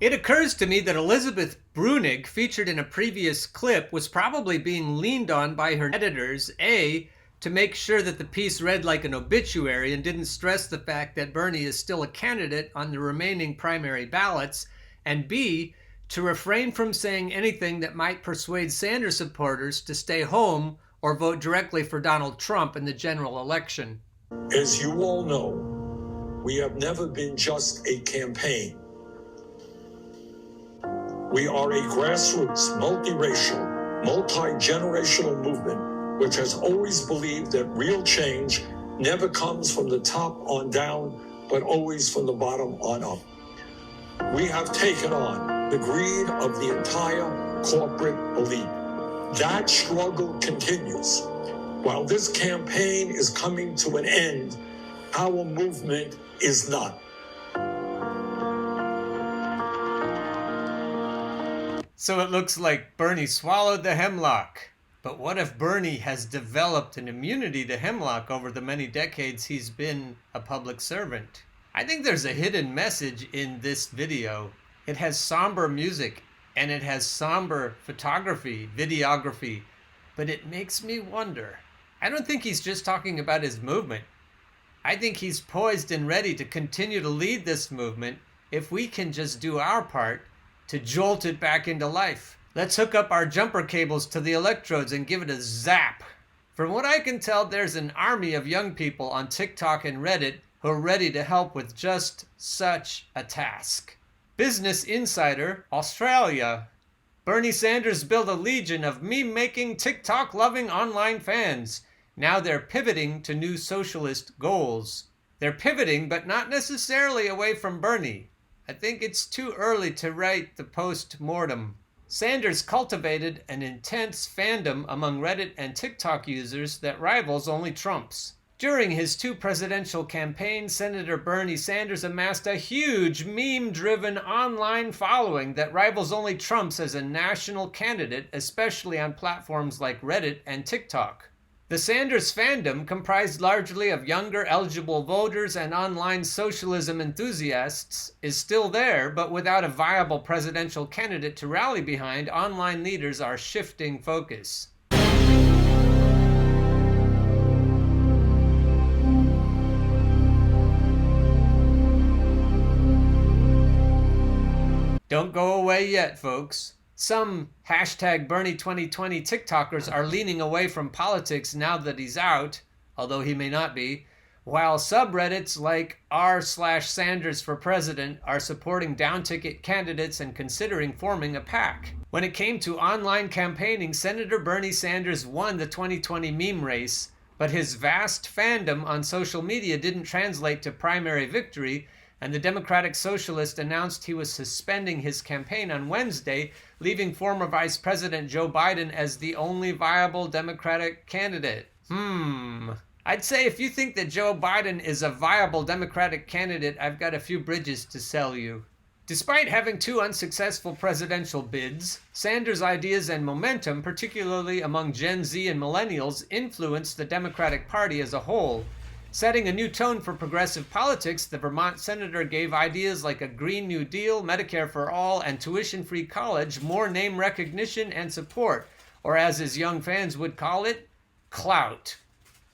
It occurs to me that Elizabeth Bruenig, featured in a previous clip, was probably being leaned on by her editors, A, to make sure that the piece read like an obituary and didn't stress the fact that Bernie is still a candidate on the remaining primary ballots, and B, to refrain from saying anything that might persuade Sanders supporters to stay home or vote directly for Donald Trump in the general election. As you all know, we have never been just a campaign. We are a grassroots, multiracial, multi-generational movement which has always believed that real change never comes from the top on down, but always from the bottom on up. We have taken on the greed of the entire corporate elite. That struggle continues. While this campaign is coming to an end, our movement is not. So it looks like Bernie swallowed the hemlock. But what if Bernie has developed an immunity to hemlock over the many decades he's been a public servant? I think there's a hidden message in this video. It has somber music and it has somber photography, videography, but it makes me wonder. I don't think he's just talking about his movement. I think he's poised and ready to continue to lead this movement if we can just do our part to jolt it back into life. Let's hook up our jumper cables to the electrodes and give it a zap. From what I can tell, there's an army of young people on TikTok and Reddit who are ready to help with just such a task. Business Insider, Australia. Bernie Sanders built a legion of meme-making, TikTok-loving online fans. Now they're pivoting to new socialist goals. They're pivoting, but not necessarily away from Bernie. I think it's too early to write the post-mortem. Sanders cultivated an intense fandom among Reddit and TikTok users that rivals only Trump's. During his two presidential campaigns, Senator Bernie Sanders amassed a huge meme-driven online following that rivals only Trump's as a national candidate, especially on platforms like Reddit and TikTok. The Sanders fandom, comprised largely of younger eligible voters and online socialism enthusiasts, is still there, but without a viable presidential candidate to rally behind, online leaders are shifting focus. Don't go away yet, folks. Some #Bernie2020 TikTokers are leaning away from politics now that he's out, although he may not be, while subreddits like r/Sanders for President are supporting down-ticket candidates and considering forming a PAC. When it came to online campaigning, Senator Bernie Sanders won the 2020 meme race, but his vast fandom on social media didn't translate to primary victory, and the Democratic Socialist announced he was suspending his campaign on Wednesday, leaving former Vice President Joe Biden as the only viable Democratic candidate. I'd say if you think that Joe Biden is a viable Democratic candidate, I've got a few bridges to sell you. Despite having two unsuccessful presidential bids, Sanders' ideas and momentum, particularly among Gen Z and millennials, influenced the Democratic Party as a whole. Setting a new tone for progressive politics, the Vermont senator gave ideas like a Green New Deal, Medicare for all, and tuition-free college more name recognition and support, or as his young fans would call it, clout.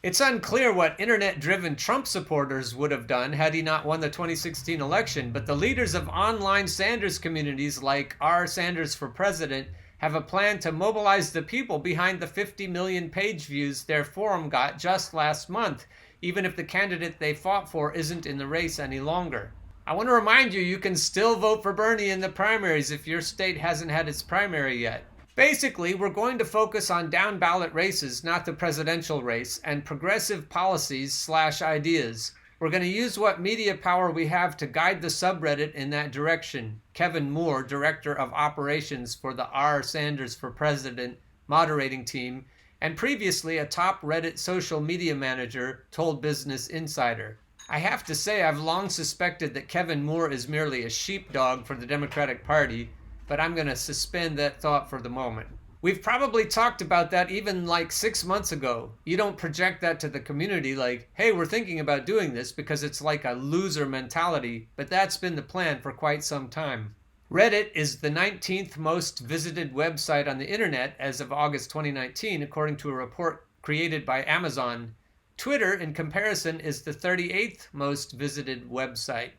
It's unclear what internet-driven Trump supporters would have done had he not won the 2016 election, but the leaders of online Sanders communities like r/Sanders for President have a plan to mobilize the people behind the 50 million page views their forum got just last month, even if the candidate they fought for isn't in the race any longer. I want to remind you, you can still vote for Bernie in the primaries if your state hasn't had its primary yet. Basically, we're going to focus on down-ballot races, not the presidential race, and progressive policies/ideas. We're going to use what media power we have to guide the subreddit in that direction. Kevin Moore, Director of Operations for the r/Sanders for President moderating team, and previously a top Reddit social media manager, told Business Insider. I have to say I've long suspected that Kevin Moore is merely a sheepdog for the Democratic Party, but I'm going to suspend that thought for the moment. We've probably talked about that even like 6 months ago. You don't project that to the community like, hey, we're thinking about doing this, because it's like a loser mentality, but that's been the plan for quite some time. Reddit is the 19th most visited website on the internet as of August 2019, according to a report created by Amazon. Twitter, in comparison, is the 38th most visited website.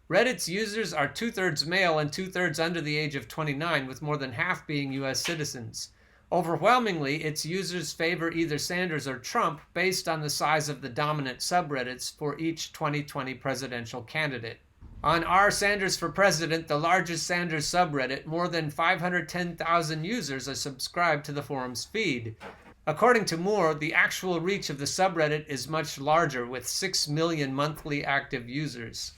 Reddit's users are 2/3 male and 2/3 under the age of 29, with more than half being U.S. citizens. Overwhelmingly, its users favor either Sanders or Trump based on the size of the dominant subreddits for each 2020 presidential candidate. On r Sanders for President, the largest Sanders subreddit, more than 510,000 users are subscribed to the forum's feed. According to Moore, the actual reach of the subreddit is much larger, with 6 million monthly active users.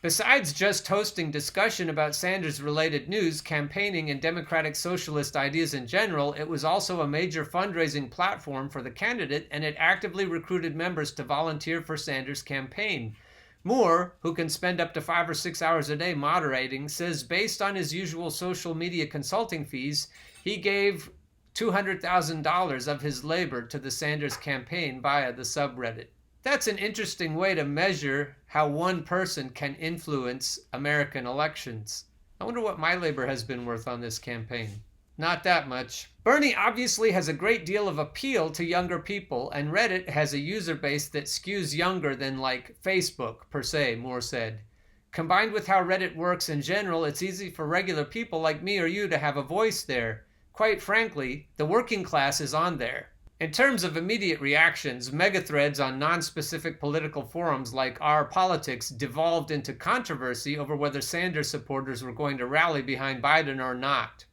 Besides just hosting discussion about Sanders-related news, campaigning, and democratic socialist ideas in general, it was also a major fundraising platform for the candidate, and it actively recruited members to volunteer for Sanders' campaign. Moore, who can spend up to 5 or 6 hours a day moderating, says based on his usual social media consulting fees, he gave $200,000 of his labor to the Sanders campaign via the subreddit. That's an interesting way to measure how one person can influence American elections. I wonder what my labor has been worth on this campaign. Not that much. Bernie obviously has a great deal of appeal to younger people, and Reddit has a user base that skews younger than, like, Facebook, per se, Moore said. Combined with how Reddit works in general, it's easy for regular people like me or you to have a voice there. Quite frankly, the working class is on there. In terms of immediate reactions, megathreads on non-specific political forums like r/politics devolved into controversy over whether Sanders supporters were going to rally behind Biden or not.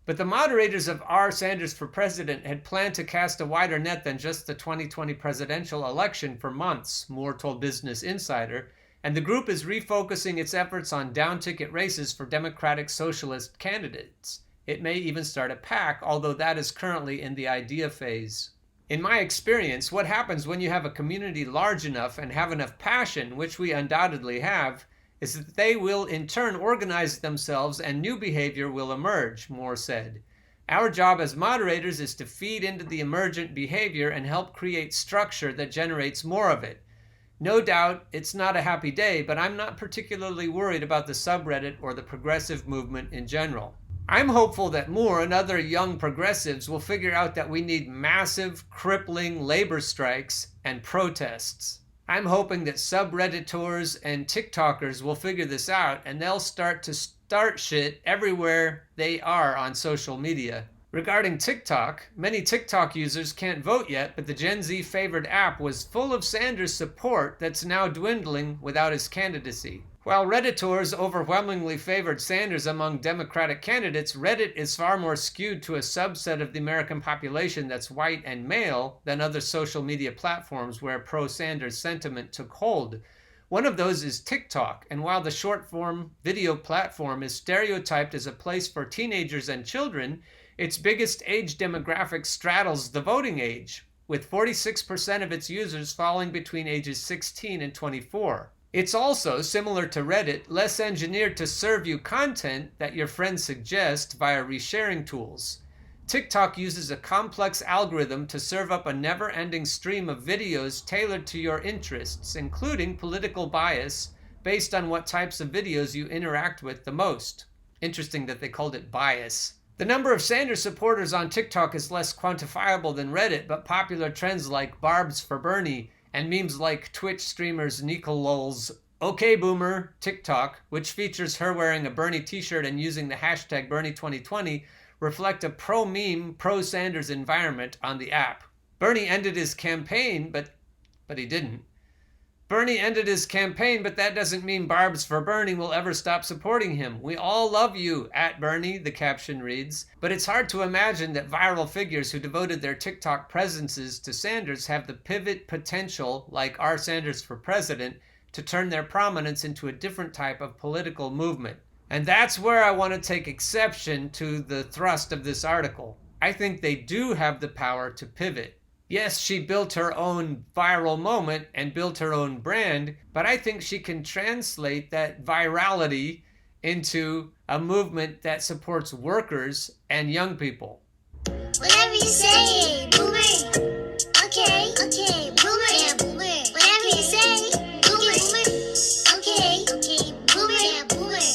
But the moderators of r Sanders for President had planned to cast a wider net than just the 2020 presidential election for months, Moore told Business Insider, and the group is refocusing its efforts on down-ticket races for Democratic Socialist candidates. It may even start a PAC, although that is currently in the idea phase. In my experience, what happens when you have a community large enough and have enough passion, which we undoubtedly have, is that they will in turn organize themselves and new behavior will emerge, Moore said. Our job as moderators is to feed into the emergent behavior and help create structure that generates more of it. No doubt it's not a happy day, but I'm not particularly worried about the subreddit or the progressive movement in general. I'm hopeful that Moore and other young progressives will figure out that we need massive, crippling labor strikes and protests. I'm hoping that subredditors and TikTokers will figure this out and they'll start shit everywhere they are on social media. Regarding TikTok, many TikTok users can't vote yet, but the Gen Z favored app was full of Sanders support that's now dwindling without his candidacy. While Redditors overwhelmingly favored Sanders among Democratic candidates, Reddit is far more skewed to a subset of the American population that's white and male than other social media platforms where pro-Sanders sentiment took hold. One of those is TikTok, and while the short-form video platform is stereotyped as a place for teenagers and children, its biggest age demographic straddles the voting age, with 46% of its users falling between ages 16 and 24. It's also, similar to Reddit, less engineered to serve you content that your friends suggest via resharing tools. TikTok uses a complex algorithm to serve up a never-ending stream of videos tailored to your interests, including political bias, based on what types of videos you interact with the most. Interesting that they called it bias. The number of Sanders supporters on TikTok is less quantifiable than Reddit, but popular trends like Barbs for Bernie and memes like Twitch streamers Nicolol's OK Boomer TikTok, which features her wearing a Bernie t-shirt and using the hashtag Bernie2020, reflect a pro-meme, pro-Sanders environment on the app. Bernie ended his campaign, but he didn't. Bernie ended his campaign, but that doesn't mean Barbs for Bernie will ever stop supporting him. We all love you, @Bernie, the caption reads. But it's hard to imagine that viral figures who devoted their TikTok presences to Sanders have the pivot potential, like r Sanders for President, to turn their prominence into a different type of political movement. And that's where I want to take exception to the thrust of this article. I think they do have the power to pivot. Yes, she built her own viral moment and built her own brand, but I think she can translate that virality into a movement that supports workers and young people. Whatever you say, boomer. Okay, boomer. Yeah, boomer. Whatever you say, boomer. Okay, boomer. Yeah, boomer.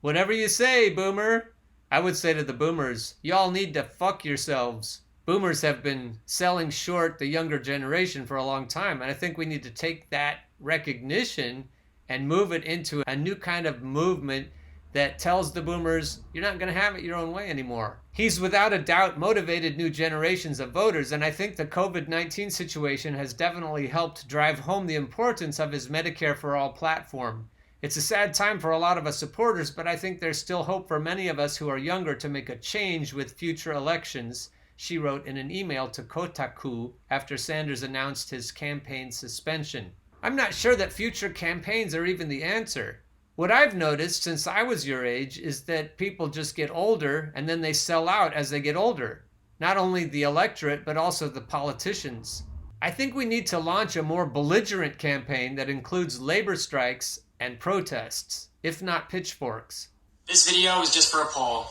Whatever you say, boomer. I would say to the boomers, y'all need to fuck yourselves. Boomers have been selling short the younger generation for a long time, and I think we need to take that recognition and move it into a new kind of movement that tells the boomers, you're not going to have it your own way anymore. He's without a doubt motivated new generations of voters, and I think the COVID-19 situation has definitely helped drive home the importance of his Medicare for All platform. It's a sad time for a lot of us supporters, but I think there's still hope for many of us who are younger to make a change with future elections, she wrote in an email to Kotaku after Sanders announced his campaign suspension. I'm not sure that future campaigns are even the answer. What I've noticed since I was your age is that people just get older and then they sell out as they get older. Not only the electorate, but also the politicians. I think we need to launch a more belligerent campaign that includes labor strikes and protests, if not pitchforks. This video is just for a poll.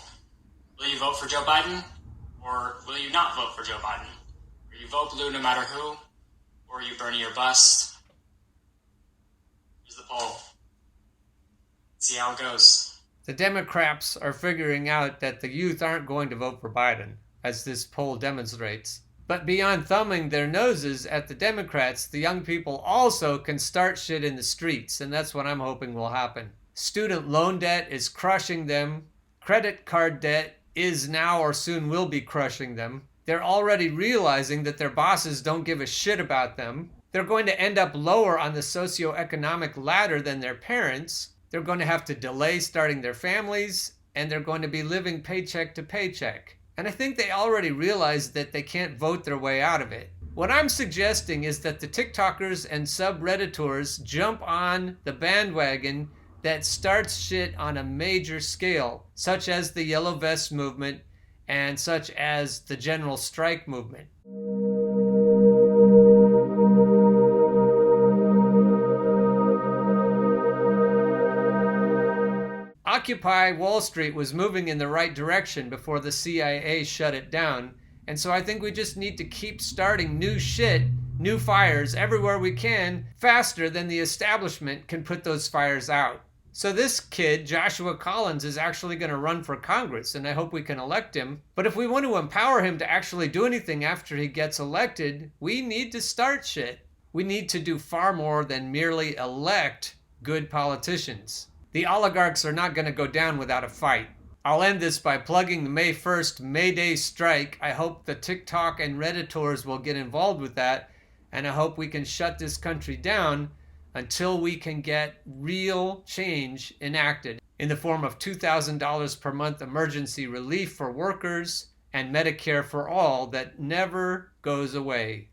Will you vote for Joe Biden? Or will you not vote for Joe Biden? Will you vote blue no matter who? Or are you Bernie or bust? Here's the poll. See how it goes. The Democrats are figuring out that the youth aren't going to vote for Biden, as this poll demonstrates. But beyond thumbing their noses at the Democrats, the young people also can start shit in the streets, and that's what I'm hoping will happen. Student loan debt is crushing them. Credit card debt is now or soon will be crushing them. They're already realizing that their bosses don't give a shit about them. They're going to end up lower on the socioeconomic ladder than their parents. They're going to have to delay starting their families, and they're going to be living paycheck to paycheck. And I think they already realize that they can't vote their way out of it. What I'm suggesting is that the TikTokers and subredditors jump on the bandwagon that starts shit on a major scale, such as the Yellow Vest movement and such as the General Strike movement. Occupy Wall Street was moving in the right direction before the CIA shut it down, and so I think we just need to keep starting new shit, new fires everywhere we can, faster than the establishment can put those fires out. So this kid, Joshua Collins, is actually going to run for Congress, and I hope we can elect him. But if we want to empower him to actually do anything after he gets elected, we need to start shit. We need to do far more than merely elect good politicians. The oligarchs are not going to go down without a fight. I'll end this by plugging the May 1st May Day strike. I hope the TikTok and Redditors will get involved with that, and I hope we can shut this country down until we can get real change enacted in the form of $2,000 per month emergency relief for workers and Medicare for all that never goes away.